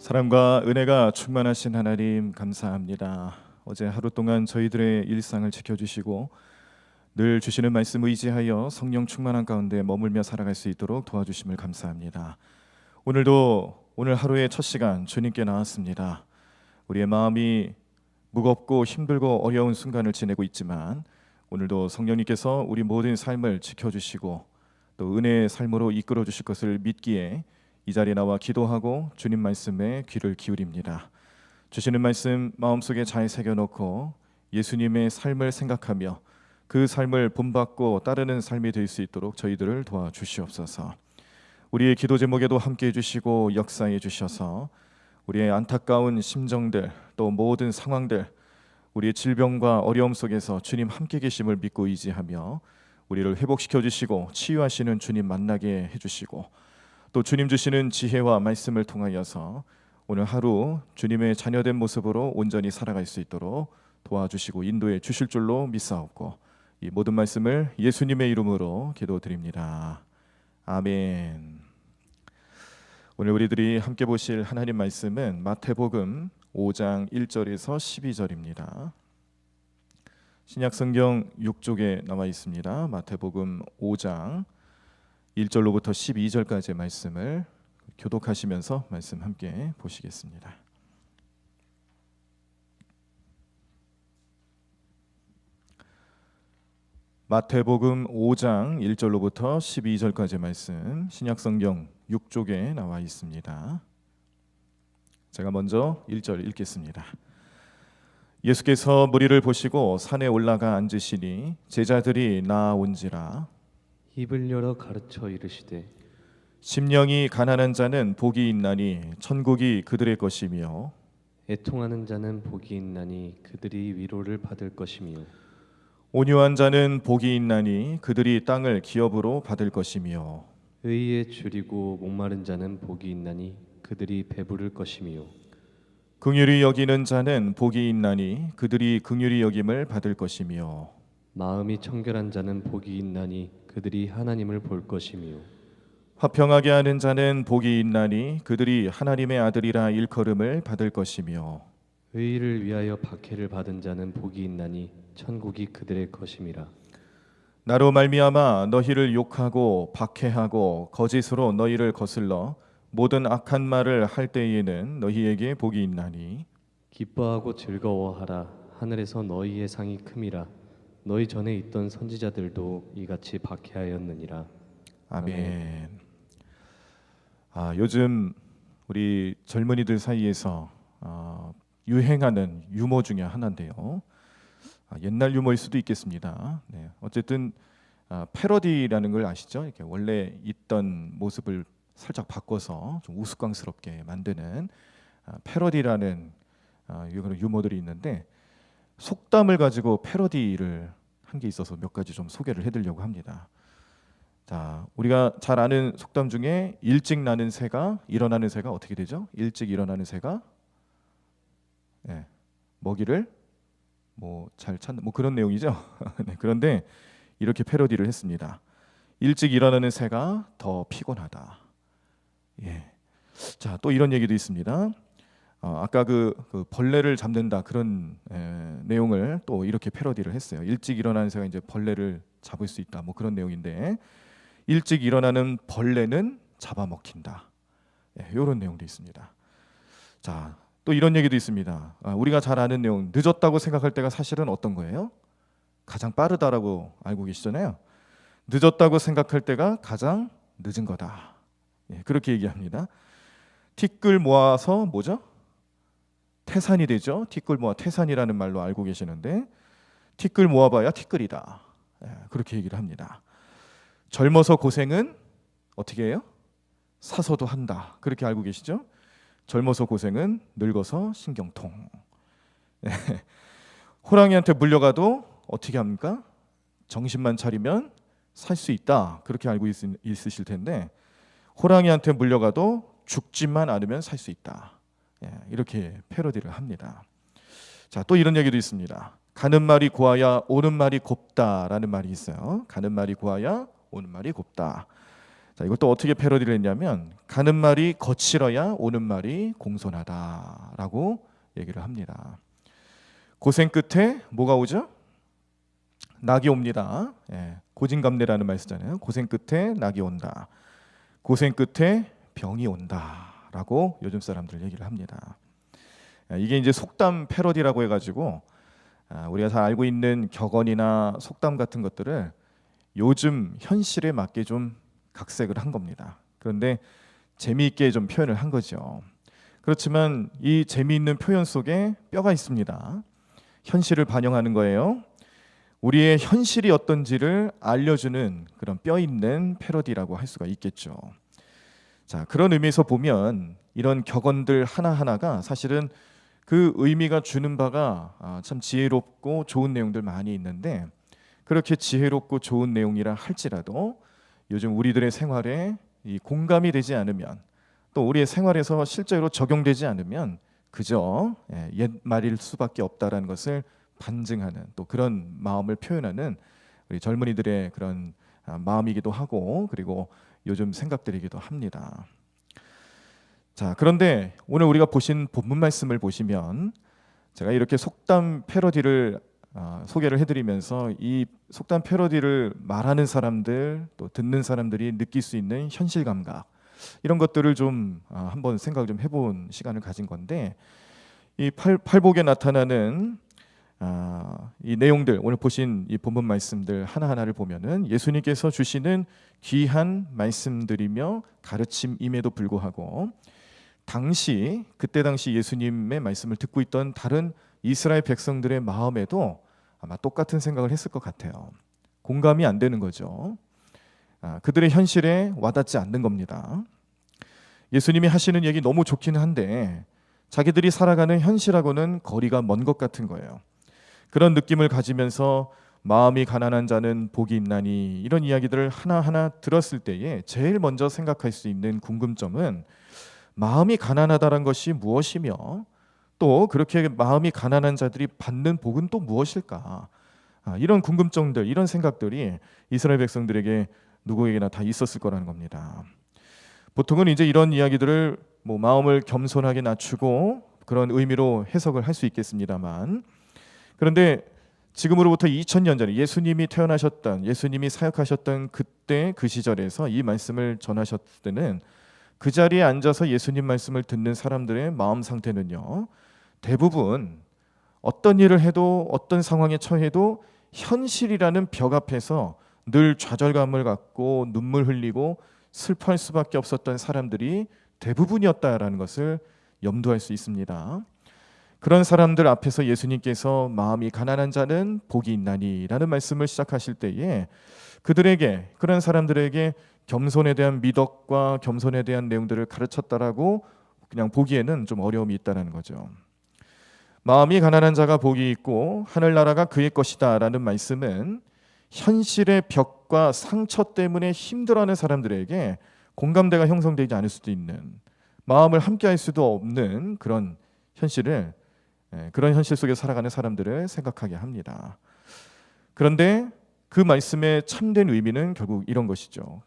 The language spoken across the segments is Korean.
사랑과 은혜가 충만하신 하나님 감사합니다. 어제 하루 동안 저희들의 일상을 지켜주시고 늘 주시는 말씀 의지하여 성령 충만한 가운데 머물며 살아갈 수 있도록 도와주심을 감사합니다. 오늘 하루의 첫 시간 주님께 나왔습니다. 우리의 마음이 무겁고 힘들고 어려운 순간을 지내고 있지만 오늘도 성령님께서 우리 모든 삶을 지켜주시고 또 은혜의 삶으로 이끌어 주실 것을 믿기에 이 자리에 나와 기도하고 주님 말씀에 귀를 기울입니다. 주시는 말씀 마음속에 잘 새겨놓고 예수님의 삶을 생각하며 그 삶을 본받고 따르는 삶이 될 수 있도록 저희들을 도와주시옵소서. 우리의 기도 제목에도 함께 해주시고 역사해 주셔서 우리의 안타까운 심정들 또 모든 상황들 우리의 질병과 어려움 속에서 주님 함께 계심을 믿고 의지하며 우리를 회복시켜 주시고 치유하시는 주님 만나게 해주시고 또 주님 주시는 지혜와 말씀을 통하여서 오늘 하루 주님의 자녀된 모습으로 온전히 살아갈 수 있도록 도와주시고 인도해 주실 줄로 믿사옵고 이 모든 말씀을 예수님의 이름으로 기도드립니다. 아멘. 오늘 우리들이 함께 보실 하나님 말씀은 마태복음 5장 1절에서 12절입니다. 신약성경 6쪽에 나와 있습니다. 마태복음 5장 1절로부터 12절까지의 말씀을 교독하시면서 말씀 함께 보시겠습니다. 마태복음 5장 1절로부터 12절까지의 말씀 신약성경 6쪽에 나와 있습니다. 제가 먼저 1절 읽겠습니다. 예수께서 무리를 보시고 산에 올라가 앉으시니 제자들이 나아온지라 입을 열어 가르쳐 이르시되 심령이 가난한 자는 복이 있나니 천국이 그들의 것이며 애통하는 자는 복이 있나니 그들이 위로를 받을 것이며 온유한 자는 복이 있나니 그들이 땅을 기업으로 받을 것이며 의에 줄이고 목마른 자는 복이 있나니 그들이 배부를 것이며 긍휼히 여기는 자는 복이 있나니 그들이 긍휼히 여김을 받을 것이며 마음이 청결한 자는 복이 있나니 그들이 하나님을 볼 것이며 화평하게 하는 자는 복이 있나니 그들이 하나님의 아들이라 일컬음을 받을 것이며 의를 위하여 박해를 받은 자는 복이 있나니 천국이 그들의 것임이라. 나로 말미암아 너희를 욕하고 박해하고 거짓으로 너희를 거슬러 모든 악한 말을 할 때에는 너희에게 복이 있나니 기뻐하고 즐거워하라. 하늘에서 너희의 상이 큼이라. 너희 전에 있던 선지자들도 이같이 박해하였느니라. 아멘. 요즘 우리 젊은이들 사이에서 유행하는 유머 중에 하나인데요. 옛날 유머일 수도 있겠습니다. 네, 어쨌든 패러디라는 걸 아시죠? 이렇게 원래 있던 모습을 살짝 바꿔서 좀 우스꽝스럽게 만드는 패러디라는 유머들이 있는데 속담을 가지고 패러디를 한 게 있어서 몇 가지 좀 소개를 해드리려고 합니다. 자, 우리가 잘 아는 속담 중에 일찍 나는 새가 일어나는 새가 어떻게 되죠? 일찍 일어나는 새가 먹이를 잘 찾는 그런 내용이죠. 네, 그런데 이렇게 패러디를 했습니다. 일찍 일어나는 새가 더 피곤하다. 자, 또 이런 얘기도 있습니다. 아까 그 벌레를 잡는다 그런 내용을 또 이렇게 패러디를 했어요. 일찍 일어나는 새가 이제 벌레를 잡을 수 있다. 그런 내용인데 일찍 일어나는 벌레는 잡아먹힌다. 이런 내용도 있습니다. 자, 또 이런 얘기도 있습니다. 우리가 잘 아는 내용, 늦었다고 생각할 때가 사실은 어떤 거예요? 가장 빠르다라고 알고 계시잖아요. 늦었다고 생각할 때가 가장 늦은 거다. 그렇게 얘기합니다. 티끌 모아서 뭐죠? 태산이 되죠. 티끌 모아 태산이라는 말로 알고 계시는데 티끌 모아봐야 티끌이다. 그렇게 얘기를 합니다. 젊어서 고생은 어떻게 해요? 사서도 한다. 그렇게 알고 계시죠? 젊어서 고생은 늙어서 신경통. 호랑이한테 물려가도 어떻게 합니까? 정신만 차리면 살 수 있다. 그렇게 알고 있으실 텐데 호랑이한테 물려가도 죽지만 않으면 살 수 있다. 이렇게 패러디를 합니다. 자, 또 이런 얘기도 있습니다. 가는 말이 고와야 오는 말이 곱다라는 말이 있어요. 가는 말이 고와야 오는 말이 곱다. 자, 자, 이것도 어떻게 패러디를 했냐면 가는 말이 거칠어야 오는 말이 공손하다라고 얘기를 합니다. 고생 끝에 뭐가 오죠? 낙이 옵니다. 예, 고진감래라는 말 쓰잖아요. 고생 끝에 낙이 온다. 고생 끝에 병이 온다라고 요즘 사람들 얘기를 합니다. 이게 이제 속담 패러디라고 해가지고 우리가 잘 알고 있는 격언이나 속담 같은 것들을 요즘 현실에 맞게 좀 각색을 한 겁니다. 그런데 재미있게 좀 표현을 한 거죠. 그렇지만 이 재미있는 표현 속에 뼈가 있습니다. 현실을 반영하는 거예요. 우리의 현실이 어떤지를 알려주는 그런 뼈 있는 패러디라고 할 수가 있겠죠. 자, 그런 의미에서 보면 이런 격언들 하나하나가 사실은 그 의미가 주는 바가 참 지혜롭고 좋은 내용들 많이 있는데, 그렇게 지혜롭고 좋은 내용이라 할지라도 요즘 우리들의 생활에 이 공감이 되지 않으면, 또 우리의 생활에서 실제로 적용되지 않으면 그저 옛말일 수밖에 없다라는 것을 반증하는, 또 그런 마음을 표현하는 우리 젊은이들의 그런 마음이기도 하고, 그리고 요즘 생각들이기도 합니다. 자, 그런데 오늘 우리가 보신 본문 말씀을 보시면 제가 이렇게 속담 패러디를 소개를 해드리면서 이 속담 패러디를 말하는 사람들, 또 듣는 사람들이 느낄 수 있는 현실 감각, 이런 것들을 좀 한번 생각을 좀 해본 시간을 가진 건데, 이 팔복에 나타나는 이 내용들, 오늘 보신 이 본문 말씀들 하나하나를 보면은 예수님께서 주시는 귀한 말씀들이며 가르침임에도 불구하고 그때 당시 예수님의 말씀을 듣고 있던 다른 이스라엘 백성들의 마음에도 아마 똑같은 생각을 했을 것 같아요. 공감이 안 되는 거죠. 그들의 현실에 와닿지 않는 겁니다. 예수님이 하시는 얘기 너무 좋긴 한데 자기들이 살아가는 현실하고는 거리가 먼 것 같은 거예요. 그런 느낌을 가지면서 마음이 가난한 자는 복이 있나니, 이런 이야기들을 하나하나 들었을 때에 제일 먼저 생각할 수 있는 궁금점은 마음이 가난하다는 것이 무엇이며, 또 그렇게 마음이 가난한 자들이 받는 복은 또 무엇일까? 이런 궁금증들, 이런 생각들이 이스라엘 백성들에게 누구에게나 다 있었을 거라는 겁니다. 보통은 이제 이런 이야기들을 마음을 겸손하게 낮추고 그런 의미로 해석을 할 수 있겠습니다만, 그런데 지금으로부터 2000년 전에 예수님이 태어나셨던, 예수님이 사역하셨던 그때 그 시절에서 이 말씀을 전하셨을 때는 그 자리에 앉아서 예수님 말씀을 듣는 사람들의 마음 상태는요, 대부분 어떤 일을 해도, 어떤 상황에 처해도 현실이라는 벽 앞에서 늘 좌절감을 갖고 눈물 흘리고 슬퍼할 수밖에 없었던 사람들이 대부분이었다라는 것을 염두할 수 있습니다. 그런 사람들 앞에서 예수님께서 마음이 가난한 자는 복이 있나니 라는 말씀을 시작하실 때에 그들에게, 그런 사람들에게 겸손에 대한 미덕과 겸손에 대한 내용들을 가르쳤다라고 그냥 보기에는 좀 어려움이 있다는 거죠. 마음이 가난한 자가 복이 있고 하늘나라가 그의 것이다 라는 말씀은 현실의 벽과 상처 때문에 힘들어하는 사람들에게 공감대가 형성되지 않을 수도 있는, 마음을 함께할 수도 없는 그런 현실을, 그런 현실 속에 살아가는 사람들을 생각하게 합니다. 그런데 그 말씀의 참된 의미는 결국 이런 것이죠.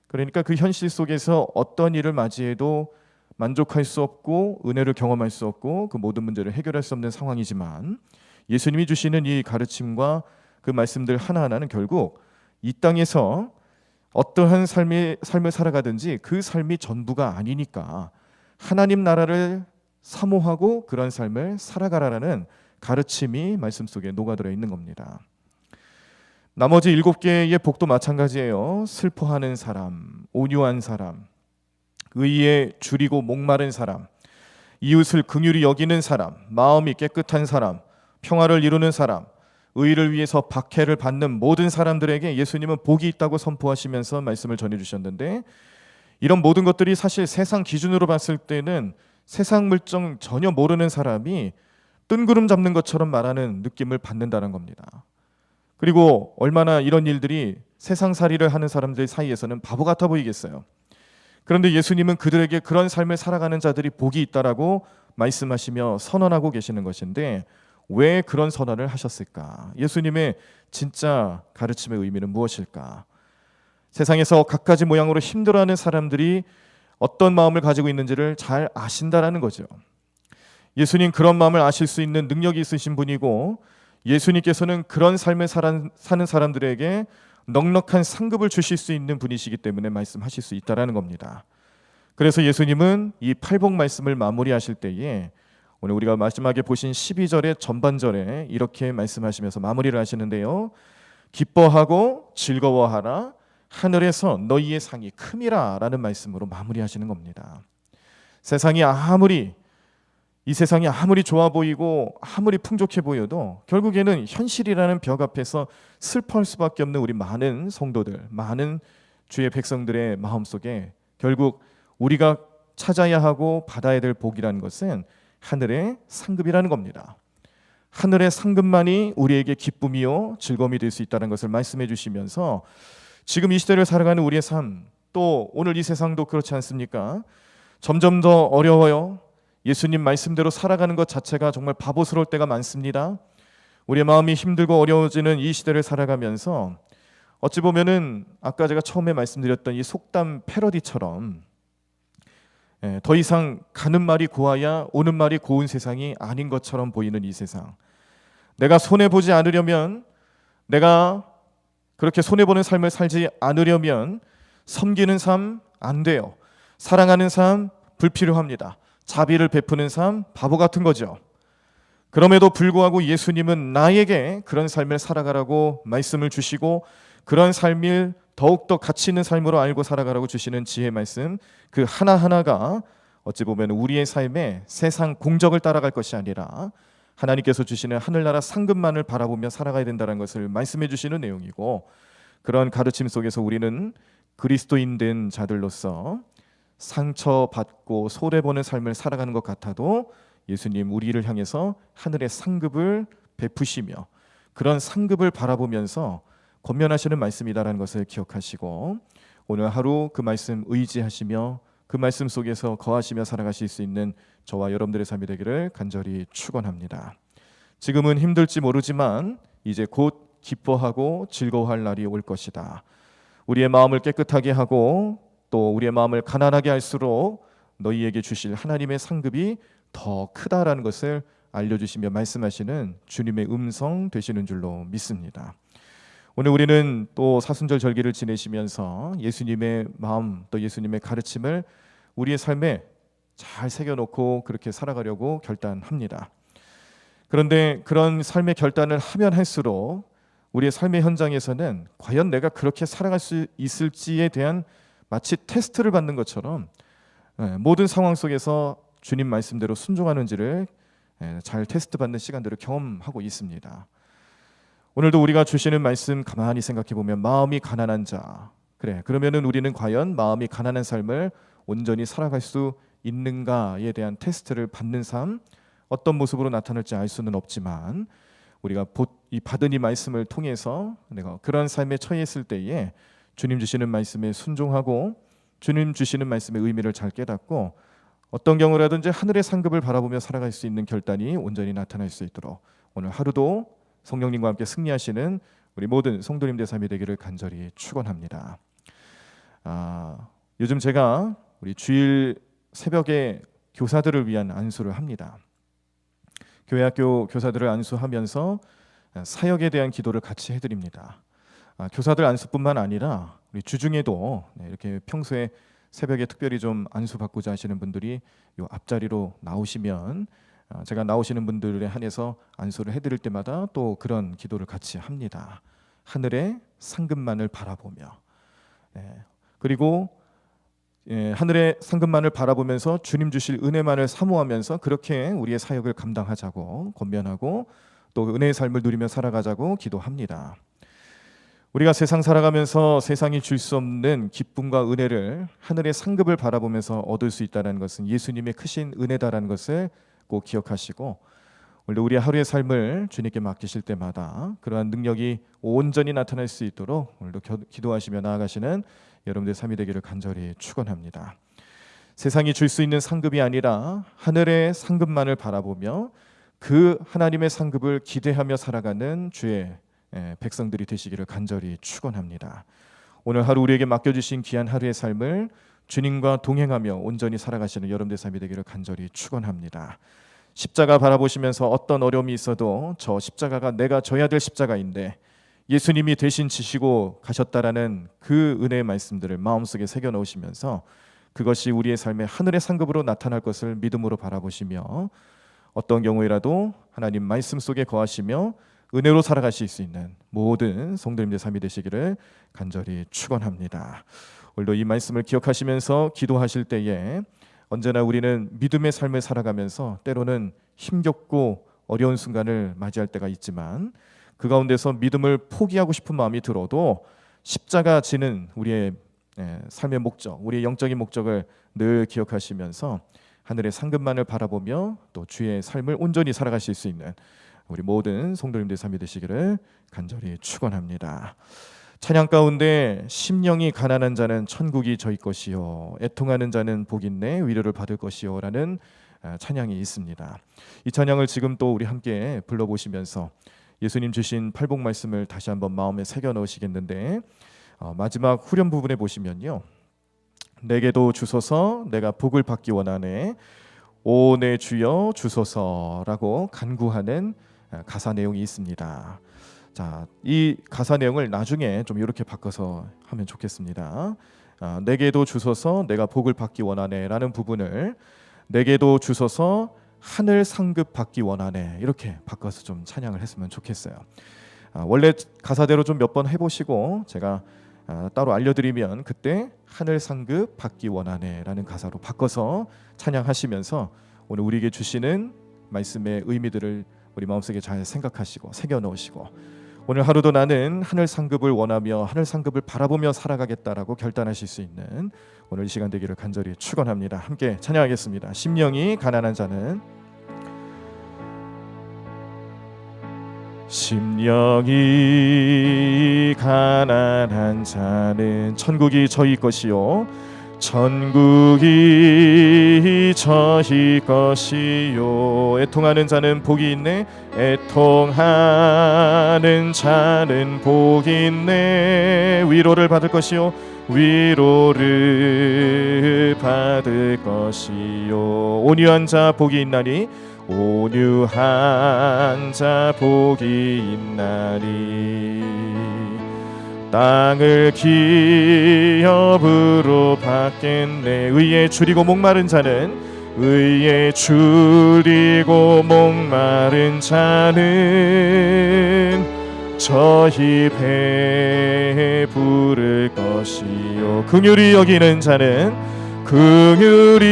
그러니까 그 현실 속에서 어떤 일을 맞이해도 만족할 수 없고 은혜를 경험할 수 없고 그 모든 문제를 해결할 수 없는 상황이지만, 예수님이 주시는 이 가르침과 그 말씀들 하나하나는 결국 이 땅에서 어떠한 삶을 살아가든지 그 삶이 전부가 아니니까 하나님 나라를 사모하고 그런 삶을 살아가라라는 가르침이 말씀 속에 녹아들어 있는 겁니다. 나머지 7개의 복도 마찬가지예요. 슬퍼하는 사람, 온유한 사람, 의에 줄이고 목마른 사람, 이웃을 긍휼히 여기는 사람, 마음이 깨끗한 사람, 평화를 이루는 사람, 의를 위해서 박해를 받는 모든 사람들에게 예수님은 복이 있다고 선포하시면서 말씀을 전해주셨는데, 이런 모든 것들이 사실 세상 기준으로 봤을 때는 세상 물정 전혀 모르는 사람이 뜬구름 잡는 것처럼 말하는 느낌을 받는다는 겁니다. 그리고 얼마나 이런 일들이 세상살이를 하는 사람들 사이에서는 바보 같아 보이겠어요. 그런데 예수님은 그들에게 그런 삶을 살아가는 자들이 복이 있다라고 말씀하시며 선언하고 계시는 것인데, 왜 그런 선언을 하셨을까? 예수님의 진짜 가르침의 의미는 무엇일까? 세상에서 갖가지 모양으로 힘들어하는 사람들이 어떤 마음을 가지고 있는지를 잘 아신다라는 거죠. 예수님 그런 마음을 아실 수 있는 능력이 있으신 분이고, 예수님께서는 그런 삶을 사는 사람들에게 넉넉한 상급을 주실 수 있는 분이시기 때문에 말씀하실 수 있다라는 겁니다. 그래서 예수님은 이 팔복 말씀을 마무리하실 때에 오늘 우리가 마지막에 보신 12절의 전반절에 이렇게 말씀하시면서 마무리를 하시는데요. 기뻐하고 즐거워하라, 하늘에서 너희의 상이 큼이라 라는 말씀으로 마무리하시는 겁니다. 이 세상이 아무리 좋아 보이고 아무리 풍족해 보여도 결국에는 현실이라는 벽 앞에서 슬퍼할 수밖에 없는 우리 많은 성도들, 많은 주의 백성들의 마음속에 결국 우리가 찾아야 하고 받아야 될 복이라는 것은 하늘의 상급이라는 겁니다. 하늘의 상급만이 우리에게 기쁨이요 즐거움이 될 수 있다는 것을 말씀해 주시면서, 지금 이 시대를 살아가는 우리의 삶, 또 오늘 이 세상도 그렇지 않습니까? 점점 더 어려워요. 예수님 말씀대로 살아가는 것 자체가 정말 바보스러울 때가 많습니다. 우리의 마음이 힘들고 어려워지는 이 시대를 살아가면서 어찌 보면은 아까 제가 처음에 말씀드렸던 이 속담 패러디처럼 더 이상 가는 말이 고와야 오는 말이 고운 세상이 아닌 것처럼 보이는 이 세상, 내가 손해보지 않으려면, 내가 그렇게 손해보는 삶을 살지 않으려면 섬기는 삶 안 돼요. 사랑하는 삶 불필요합니다. 자비를 베푸는 삶 바보 같은 거죠. 그럼에도 불구하고 예수님은 나에게 그런 삶을 살아가라고 말씀을 주시고, 그런 삶을 더욱더 가치 있는 삶으로 알고 살아가라고 주시는 지혜 말씀, 그 하나하나가 어찌 보면 우리의 삶에 세상 공적을 따라갈 것이 아니라 하나님께서 주시는 하늘나라 상급만을 바라보며 살아가야 된다는 것을 말씀해 주시는 내용이고, 그런 가르침 속에서 우리는 그리스도인 된 자들로서 상처받고 손해보는 삶을 살아가는 것 같아도 예수님 우리를 향해서 하늘의 상급을 베푸시며 그런 상급을 바라보면서 권면하시는 말씀이다라는 것을 기억하시고, 오늘 하루 그 말씀 의지하시며 그 말씀 속에서 거하시며 살아가실 수 있는 저와 여러분들의 삶이 되기를 간절히 축원합니다. 지금은 힘들지 모르지만 이제 곧 기뻐하고 즐거워할 날이 올 것이다. 우리의 마음을 깨끗하게 하고 또 우리의 마음을 가난하게 할수록 너희에게 주실 하나님의 상급이 더 크다라는 것을 알려주시며 말씀하시는 주님의 음성 되시는 줄로 믿습니다. 오늘 우리는 또 사순절 절기를 지내시면서 예수님의 마음, 또 예수님의 가르침을 우리의 삶에 잘 새겨놓고 그렇게 살아가려고 결단합니다. 그런데 그런 삶의 결단을 하면 할수록 우리의 삶의 현장에서는 과연 내가 그렇게 살아갈 수 있을지에 대한 마치 테스트를 받는 것처럼 모든 상황 속에서 주님 말씀대로 순종하는지를 잘 테스트 받는 시간들을 경험하고 있습니다. 오늘도 우리가 주시는 말씀 가만히 생각해 보면, 마음이 가난한 자, 그러면은 우리는 과연 마음이 가난한 삶을 온전히 살아갈 수 있는가에 대한 테스트를 받는 삶, 어떤 모습으로 나타날지 알 수는 없지만 우리가 이 받은 이 말씀을 통해서 내가 그런 삶에 처했을 때에 주님 주시는 말씀에 순종하고 주님 주시는 말씀의 의미를 잘 깨닫고 어떤 경우라든지 하늘의 상급을 바라보며 살아갈 수 있는 결단이 온전히 나타날 수 있도록 오늘 하루도 성령님과 함께 승리하시는 우리 모든 성도님들 삶이 되기를 간절히 축원합니다. 요즘 제가 우리 주일 새벽에 교사들을 위한 안수를 합니다. 교회학교 교사들을 안수하면서 사역에 대한 기도를 같이 해드립니다. 교사들 안수뿐만 아니라 우리 주중에도 이렇게 평소에 새벽에 특별히 좀 안수 받고자 하시는 분들이 요 앞자리로 나오시면 제가 나오시는 분들에 한해서 안수를 해드릴 때마다 또 그런 기도를 같이 합니다. 하늘의 상급만을 바라보며, 그리고 하늘의 상급만을 바라보면서 주님 주실 은혜만을 사모하면서 그렇게 우리의 사역을 감당하자고 권면하고 또 은혜의 삶을 누리며 살아가자고 기도합니다. 우리가 세상 살아가면서 세상이 줄 수 없는 기쁨과 은혜를 하늘의 상급을 바라보면서 얻을 수 있다는 것은 예수님의 크신 은혜다라는 것을 꼭 기억하시고, 오늘도 우리의 하루의 삶을 주님께 맡기실 때마다 그러한 능력이 온전히 나타날 수 있도록 오늘도 기도하시며 나아가시는 여러분들의 삶이 되기를 간절히 축원합니다. 세상이 줄 수 있는 상급이 아니라 하늘의 상급만을 바라보며 그 하나님의 상급을 기대하며 살아가는 주의 백성들이 되시기를 간절히 축원합니다. 오늘 하루 우리에게 맡겨주신 귀한 하루의 삶을 주님과 동행하며 온전히 살아가시는 여러분의 삶이 되기를 간절히 축원합니다. 십자가 바라보시면서 어떤 어려움이 있어도 저 십자가가 내가 져야 될 십자가인데 예수님이 대신 지시고 가셨다라는 그 은혜의 말씀들을 마음속에 새겨 넣으시면서 그것이 우리의 삶의 하늘의 상급으로 나타날 것을 믿음으로 바라보시며 어떤 경우에라도 하나님 말씀 속에 거하시며 은혜로 살아가실 수 있는 모든 성도님들의 삶이 되시기를 간절히 축원합니다. 오늘도 이 말씀을 기억하시면서 기도하실 때에 언제나 우리는 믿음의 삶을 살아가면서 때로는 힘겹고 어려운 순간을 맞이할 때가 있지만 그 가운데서 믿음을 포기하고 싶은 마음이 들어도 십자가 지는 우리의 삶의 목적, 우리의 영적인 목적을 늘 기억하시면서 하늘의 상급만을 바라보며 또 주의 삶을 온전히 살아가실 수 있는 우리 모든 성도님들의 삶이 되시기를 간절히 축원합니다. 찬양 가운데 심령이 가난한 자는 천국이 저희 것이요 애통하는 자는 복 있네 위로를 받을 것이요 라는 찬양이 있습니다. 이 찬양을 지금 또 우리 함께 불러보시면서 예수님 주신 팔복 말씀을 다시 한번 마음에 새겨 넣으시겠는데 마지막 후렴 부분에 보시면요, 내게도 주소서 내가 복을 받기 원하네 오 내 주여 주소서라고 간구하는 가사 내용이 있습니다. 자, 이 가사 내용을 나중에 좀 이렇게 바꿔서 하면 좋겠습니다. 내게도 주소서 내가 복을 받기 원하네 라는 부분을 내게도 주소서 하늘 상급 받기 원하네 이렇게 바꿔서 좀 찬양을 했으면 좋겠어요. 원래 가사대로 좀 몇 번 해보시고 제가 따로 알려드리면 그때 하늘 상급 받기 원하네 라는 가사로 바꿔서 찬양하시면서 오늘 우리에게 주시는 말씀의 의미들을 우리 마음속에 잘 생각하시고 새겨 넣으시고 오늘 하루도 나는 하늘 상급을 원하며 하늘 상급을 바라보며 살아가겠다라고 결단하실 수 있는 오늘 이 시간 되기를 간절히 축원합니다. 함께 찬양하겠습니다. 심령이 가난한 자는 심령이 가난한 자는 천국이 저희 것이요 천국이 저희 것이요 애통하는 자는 복이 있네 애통하는 자는 복이 있네 위로를 받을 것이요 위로를 받을 것이요 온유한 자 복이 있나니 온유한 자 복이 있나니 땅을 기업으로 받겠네 의에 줄이고 목마른 자는 의에 줄이고 목마른 자는 저희 배에 부를 것이요 긍휼히 여기는 자는 긍휼히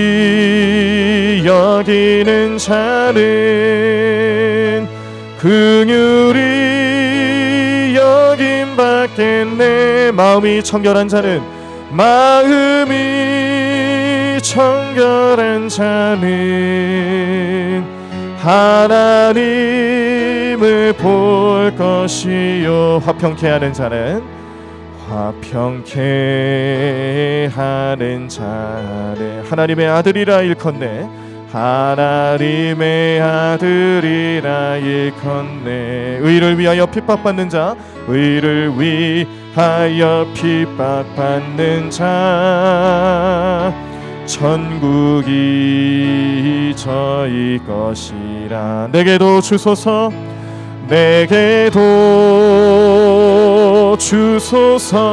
여기는 자는 긍휼히 여김 받겠네 마음이 청결한 자는 마음이 청결한 자는 하나님을 볼 것이요 화평케 하는 자는 화평케 하는 자는 하나님의 아들이라 일컫네 하나님의 아들이라 일컫네 의를 위하여 핍박받는 자 의를 위하여 핍박받는 자 천국이 저희 것이라 내게도 주소서 내게도 주소서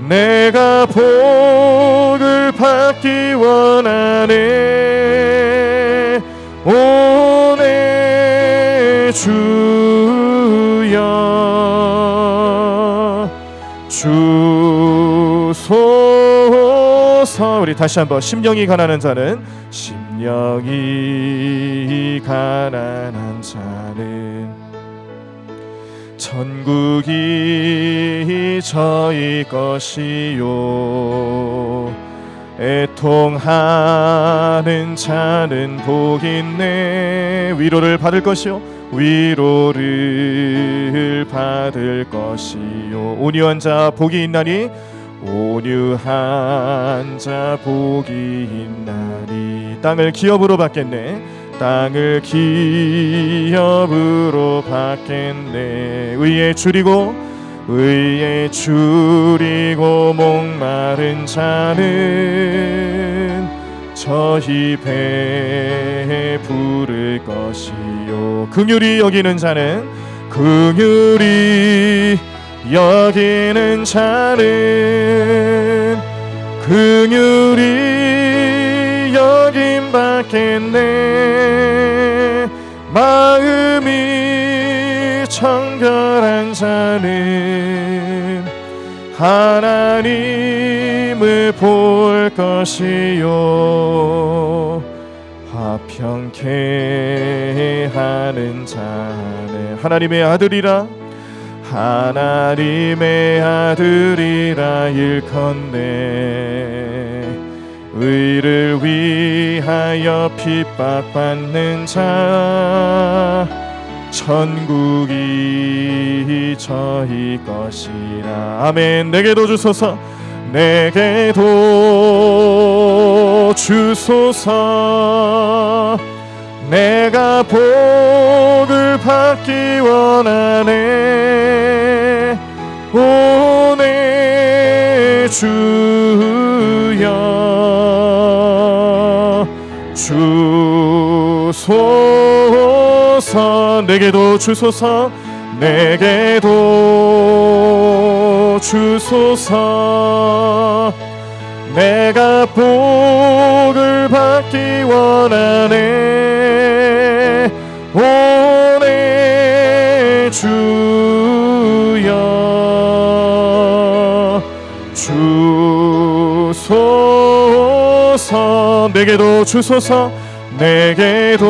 내가 복을 받기 원하네 오 내 주여 주소서 우리 다시 한번 심령이 가난한 자는 심령이 가난한 자는 천국이 저희 것이요 애통하는 자는 복 있네 위로를 받을 것이요 위로를 받을 것이요 온유한 자 복이 있나니 온유한 자 복이 있나니 땅을 기업으로 받겠네 땅을 기업으로 받겠네 의에 줄이고 의에 줄이고 목마른 자는 저희 배에 부를 것이요. 긍휼히 여기는 자는 긍휼히 여기는 자는 긍휼히 여김 받겠네. 마음이 청결한 자는 하나님을 볼 것이요. 화평케 하는 자는 하나님의 아들이라 하나님의 아들이라 일컫네. 의를 위하여 핍박받는 자 천국이 저희 것이라. 아멘. 내게도 주소서, 내게도 주소서. 내가 복을 받기 원하네. 오 내 주여 주소서. 내게도 주소서, 내게도 주소서. 내가 복을 받기 원하네. 오 내 주여 주소서. 내게도 주소서, 내게도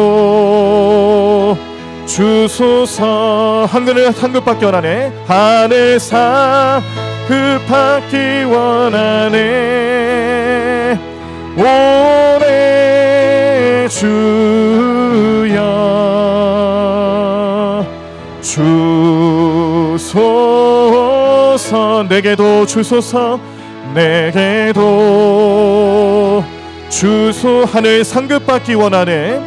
주소서. 하늘 상급받기 원하네. 하늘 상급받기 원하네. 오 내 주여 주소서. 내게도 주소서, 내게도 주소. 하늘 상급받기 원하네.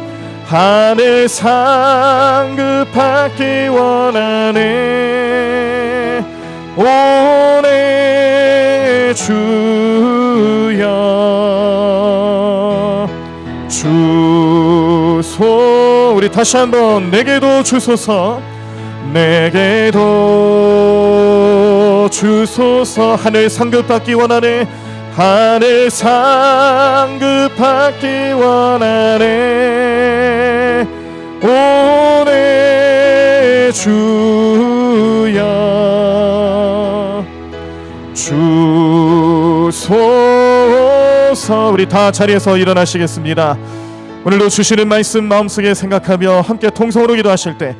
하늘 상급받기 원하네. 오 내 주여 주소. 우리 다시 한번 내게도 주소서, 내게도 주소서. 하늘 상급받기 원하네. 하늘 상급받기 원하네. 오 내 주여 주소서. 우리 다 자리에서 일어나시겠습니다. 오늘도 주시는 말씀 마음속에 생각하며 함께 통성으로 기도하실 때,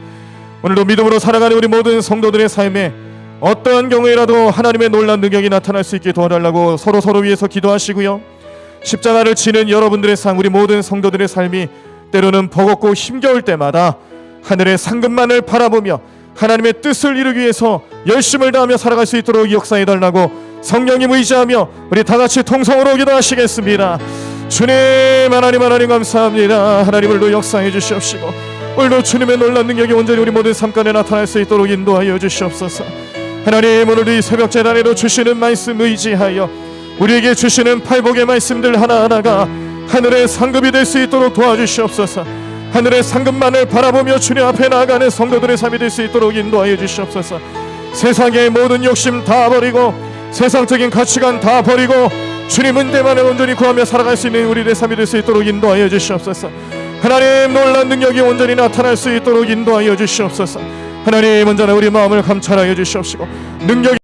오늘도 믿음으로 살아가는 우리 모든 성도들의 삶에 어떠한 경우에라도 하나님의 놀라운 능력이 나타날 수 있게 도와달라고 서로 위해서 기도하시고요. 십자가를 지는 여러분들의 삶, 우리 모든 성도들의 삶이 때로는 버겁고 힘겨울 때마다 하늘의 상급만을 바라보며 하나님의 뜻을 이루기 위해서 열심을 다하며 살아갈 수 있도록 역사해달라고 성령님 의지하며 우리 다같이 통성으로 기도하시겠습니다. 주님, 하나님 감사합니다. 하나님 오늘도 역사해 주시옵시고 오늘도 주님의 놀라운 능력이 온전히 우리 모든 삶가운데 나타날 수 있도록 인도하여 주시옵소서. 하나님, 오늘도 이 새벽 재단에도 주시는 말씀 의지하여 우리에게 주시는 팔복의 말씀들 하나하나가 하늘의 상급이 될 수 있도록 도와주시옵소서. 하늘의 상급만을 바라보며 주님 앞에 나아가는 성도들의 삶이 될 수 있도록 인도하여 주시옵소서. 세상의 모든 욕심 다 버리고 세상적인 가치관 다 버리고 주님 은혜만을 온전히 구하며 살아갈 수 있는 우리의 삶이 될 수 있도록 인도하여 주시옵소서. 하나님, 놀라운 능력이 온전히 나타날 수 있도록 인도하여 주시옵소서. 하나님, 언제나 우리 마음을 감찰하여 주시옵시고 능력이